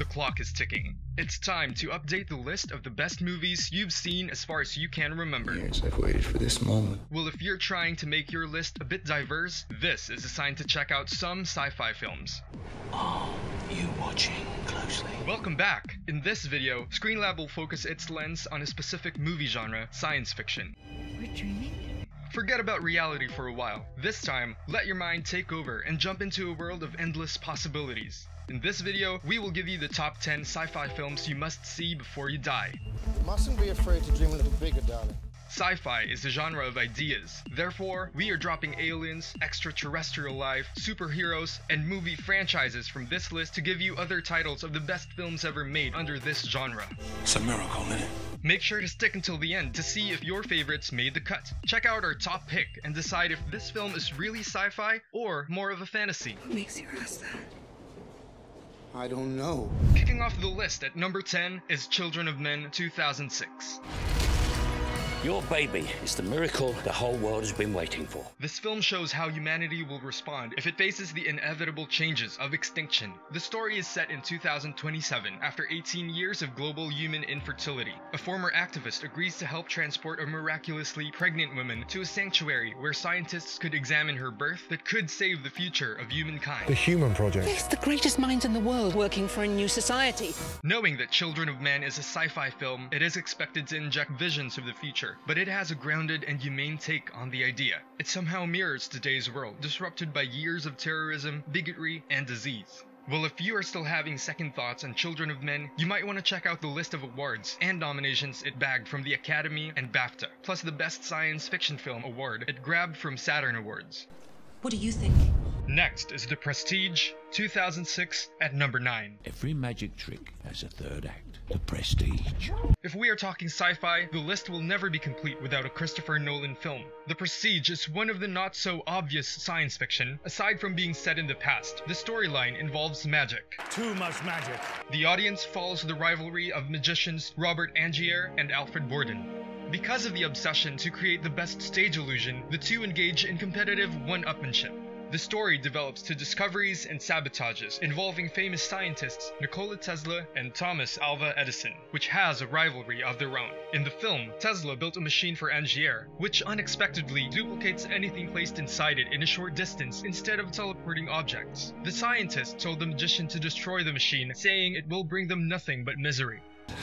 The clock is ticking. It's time to update the list of the best movies you've seen as far as you can remember. Years I've waited for this moment. Well, if you're trying to make your list a bit diverse, this is a sign to check out some sci-fi films. Are you watching closely? Welcome back! In this video, ScreenLab will focus its lens on a specific movie genre, science fiction. We're dreaming? Forget about reality for a while. This time, let your mind take over and jump into a world of endless possibilities. In this video, we will give you the top 10 sci-fi films you must see before you die. You mustn't be afraid to dream a little bigger, darling. Sci-fi is the genre of ideas. Therefore, we are dropping aliens, extraterrestrial life, superheroes, and movie franchises from this list to give you other titles of the best films ever made under this genre. It's a miracle, isn't it? Make sure to stick until the end to see if your favorites made the cut. Check out our top pick and decide if this film is really sci-fi or more of a fantasy. What makes you ask that? I don't know. Kicking off the list at number 10 is Children of Men 2006. Your baby is the miracle the whole world has been waiting for. This film shows how humanity will respond if it faces the inevitable changes of extinction. The story is set in 2027, after 18 years of global human infertility. A former activist agrees to help transport a miraculously pregnant woman to a sanctuary where scientists could examine her birth that could save the future of humankind. The Human Project. It's the greatest minds in the world working for a new society. Knowing that Children of Men is a sci-fi film, it is expected to inject visions of the future, but it has a grounded and humane take on the idea. It somehow mirrors today's world, disrupted by years of terrorism, bigotry, and disease. Well, if you are still having second thoughts on Children of Men, you might want to check out the list of awards and nominations it bagged from the Academy and BAFTA, plus the Best Science Fiction Film Award it grabbed from Saturn Awards. What do you think? Next is The Prestige 2006 at number 9. Every magic trick has a third act. The Prestige. If we are talking sci-fi, the list will never be complete without a Christopher Nolan film. The Prestige is one of the not-so-obvious science fiction, aside from being set in the past. The storyline involves magic. Too much magic. The audience follows the rivalry of magicians Robert Angier and Alfred Borden. Because of the obsession to create the best stage illusion, the two engage in competitive one-upmanship. The story develops to discoveries and sabotages involving famous scientists Nikola Tesla and Thomas Alva Edison, which has a rivalry of their own. In the film, Tesla built a machine for Angier, which unexpectedly duplicates anything placed inside it in a short distance instead of teleporting objects. The scientist told the magician to destroy the machine, saying it will bring them nothing but misery.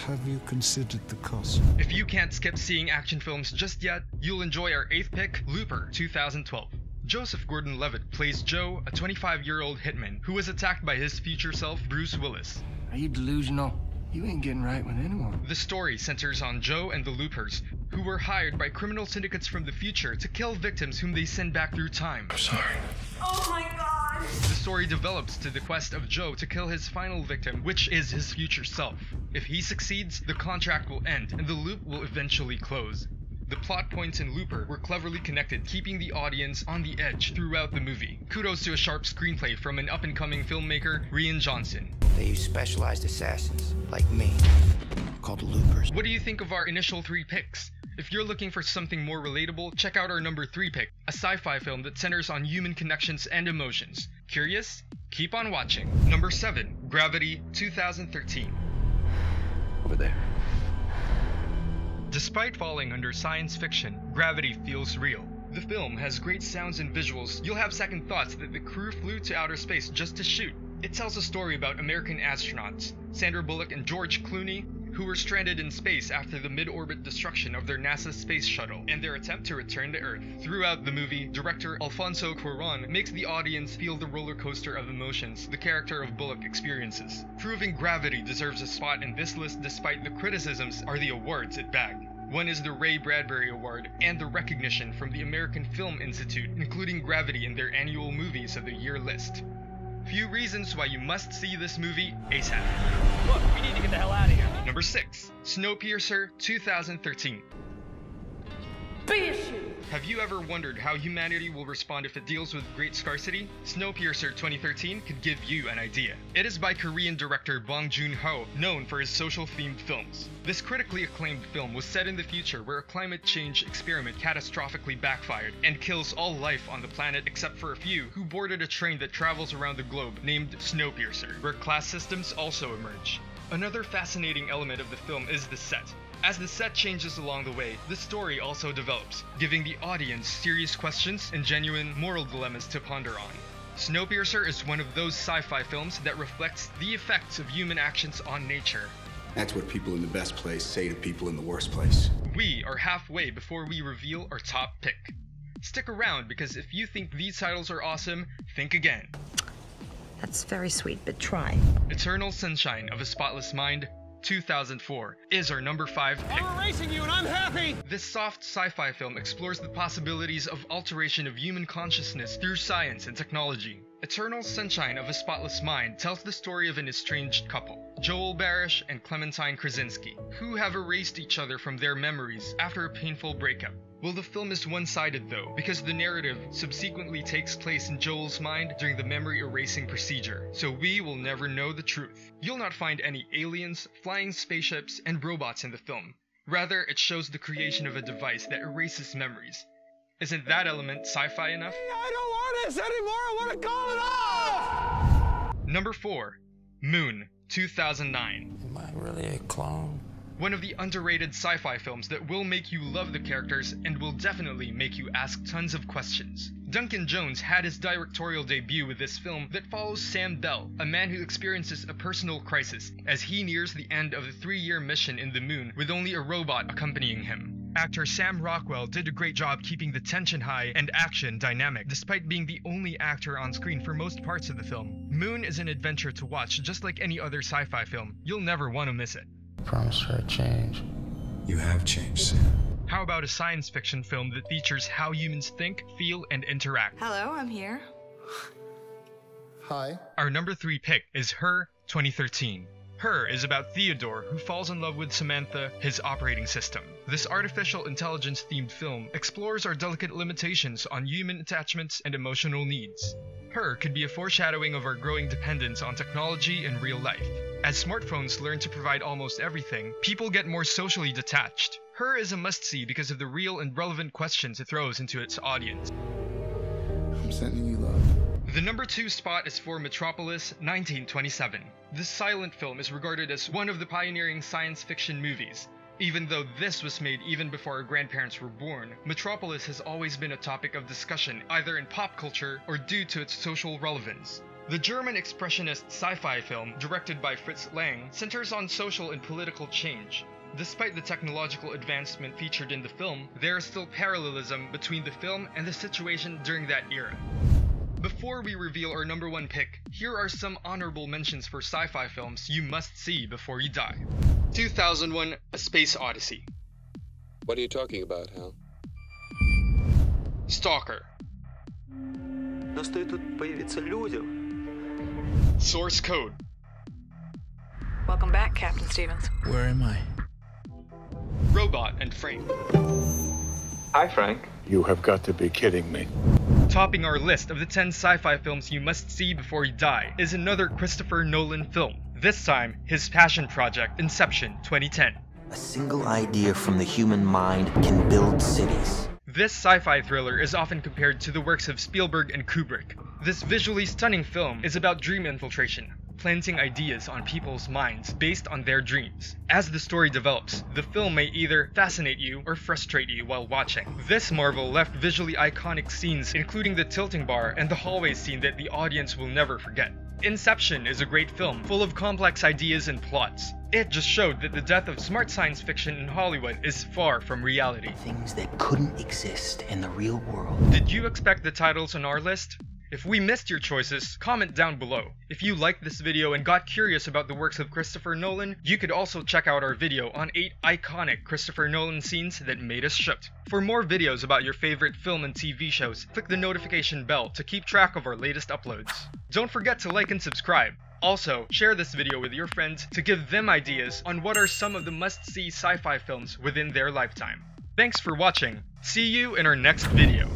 Have you considered the cost? If you can't skip seeing action films just yet, you'll enjoy our 8th pick, Looper 2012. Joseph Gordon-Levitt plays Joe, a 25-year-old hitman who was attacked by his future self, Bruce Willis. Are you delusional? You ain't getting right with anyone. The story centers on Joe and the Loopers, who were hired by criminal syndicates from the future to kill victims whom they send back through time. I'm sorry. Oh my god! The story develops to the quest of Joe to kill his final victim, which is his future self. If he succeeds, the contract will end and the loop will eventually close. The plot points in Looper were cleverly connected, keeping the audience on the edge throughout the movie. Kudos to a sharp screenplay from an up-and-coming filmmaker, Rian Johnson. They use specialized assassins, like me, called loopers. What do you think of our initial 3 picks? If you're looking for something more relatable, check out our number 3 pick, a sci-fi film that centers on human connections and emotions. Curious? Keep on watching. Number 7, Gravity 2013. Over there. Despite falling under science fiction, Gravity feels real. The film has great sounds and visuals. You'll have second thoughts that the crew flew to outer space just to shoot. It tells a story about American astronauts, Sandra Bullock and George Clooney, who were stranded in space after the mid-orbit destruction of their NASA space shuttle and their attempt to return to Earth. Throughout the movie, director Alfonso Cuarón makes the audience feel the roller coaster of emotions the character of Bullock experiences. Proving Gravity deserves a spot in this list despite the criticisms are the awards it bagged. One is the Ray Bradbury Award and the recognition from the American Film Institute, including Gravity in their annual Movies of the Year list. Few reasons why you must see this movie ASAP. Look, we need to get the hell out of here. Number 6, Snowpiercer 2013. Be a shoot! Have you ever wondered how humanity will respond if it deals with great scarcity? Snowpiercer 2013 could give you an idea. It is by Korean director Bong Joon-ho, known for his social-themed films. This critically acclaimed film was set in the future where a climate change experiment catastrophically backfired and kills all life on the planet except for a few who boarded a train that travels around the globe named Snowpiercer, where class systems also emerge. Another fascinating element of the film is the set. As the set changes along the way, the story also develops, giving the audience serious questions and genuine moral dilemmas to ponder on. Snowpiercer is one of those sci-fi films that reflects the effects of human actions on nature. That's what people in the best place say to people in the worst place. We are halfway before we reveal our top pick. Stick around, because if you think these titles are awesome, think again. That's very sweet, but try. Eternal Sunshine of a Spotless Mind, 2004, is our number 5 pick. I'm erasing you and I'm happy! This soft sci-fi film explores the possibilities of alteration of human consciousness through science and technology. Eternal Sunshine of a Spotless Mind tells the story of an estranged couple, Joel Barish and Clementine Krasinski, who have erased each other from their memories after a painful breakup. Well, the film is one-sided though, because the narrative subsequently takes place in Joel's mind during the memory erasing procedure, so we will never know the truth. You'll not find any aliens, flying spaceships, and robots in the film. Rather, it shows the creation of a device that erases memories. Isn't that element sci-fi enough? I don't want this anymore! I want to call it off! Number 4. Moon, 2009. Am I really a clone? One of the underrated sci-fi films that will make you love the characters and will definitely make you ask tons of questions. Duncan Jones had his directorial debut with this film that follows Sam Bell, a man who experiences a personal crisis as he nears the end of the 3-year mission in the moon with only a robot accompanying him. Actor Sam Rockwell did a great job keeping the tension high and action dynamic, despite being the only actor on screen for most parts of the film. Moon is an adventure to watch just like any other sci-fi film. You'll never want to miss it. Promise her a change. You have changed, Sam. How about a science fiction film that features how humans think, feel, and interact? Hello, I'm here. Hi. Our number 3 pick is Her, 2013. Her is about Theodore, who falls in love with Samantha, his operating system. This artificial intelligence-themed film explores our delicate limitations on human attachments and emotional needs. Her could be a foreshadowing of our growing dependence on technology in real life. As smartphones learn to provide almost everything, people get more socially detached. Her is a must-see because of the real and relevant questions it throws into its audience. I'm sending you love. The number 2 spot is for Metropolis, 1927. This silent film is regarded as one of the pioneering science fiction movies. Even though this was made even before our grandparents were born, Metropolis has always been a topic of discussion either in pop culture or due to its social relevance. The German expressionist sci-fi film, directed by Fritz Lang, centers on social and political change. Despite the technological advancement featured in the film, there is still parallelism between the film and the situation during that era. Before we reveal our number 1 pick, here are some honorable mentions for sci-fi films you must see before you die. 2001: A Space Odyssey. What are you talking about, Hal? Stalker. Но стоит тут появиться людям. Source Code. Welcome back, Captain Stevens. Where am I? Robot and Frank. Hi, Frank. You have got to be kidding me. Topping our list of the 10 sci-fi films you must see before you die is another Christopher Nolan film. This time, his passion project, Inception, 2010. A single idea from the human mind can build cities. This sci-fi thriller is often compared to the works of Spielberg and Kubrick. This visually stunning film is about dream infiltration, planting ideas on people's minds based on their dreams. As the story develops, the film may either fascinate you or frustrate you while watching. This marvel left visually iconic scenes, including the tilting bar and the hallway scene that the audience will never forget. Inception is a great film, full of complex ideas and plots. It just showed that the death of smart science fiction in Hollywood is far from reality. Things that couldn't exist in the real world. Did you expect the titles on our list? If we missed your choices, comment down below. If you liked this video and got curious about the works of Christopher Nolan, you could also check out our video on 8 iconic Christopher Nolan scenes that made us shook. For more videos about your favorite film and TV shows, click the notification bell to keep track of our latest uploads. Don't forget to like and subscribe. Also, share this video with your friends to give them ideas on what are some of the must-see sci-fi films within their lifetime. Thanks for watching. See you in our next video.